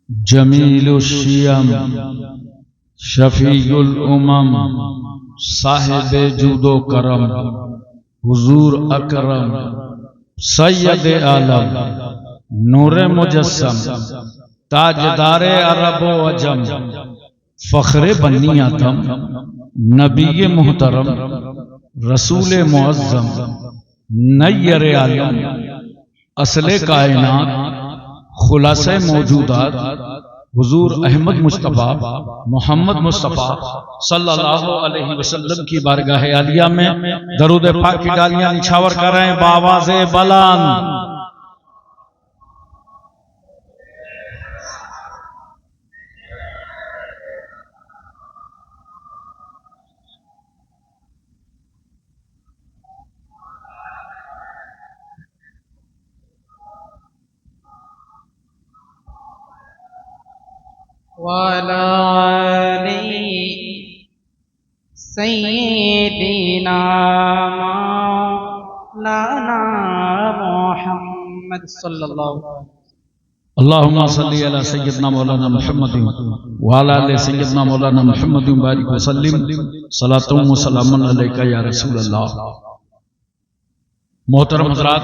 جمیل الشیام شفیع الامم صاحب جود و کرم حضور اکرم سید عالم نور مجسم تاجدار عرب و عجم فخر بنی آدم نبی محترم رسول معظم نیر عالم اصل کائنات خلاصہ موجودات حضور احمد مصطفیٰ محمد مصطفیٰ صلی اللہ علیہ وسلم کی بارگاہ عالیہ میں درود پاک کی ڈالیاں نچھاور کر رہے ہیں بآواز بلند۔ وعلى آل سيدنا مولانا محمد صلى الله عليه وسلم اللهم صل على سيدنا مولانا محمد وعلى آل سيدنا مولانا محمد وبارك وسلم صلاة و سلام عليك يا رسول اللہ۔ محترم حضرات،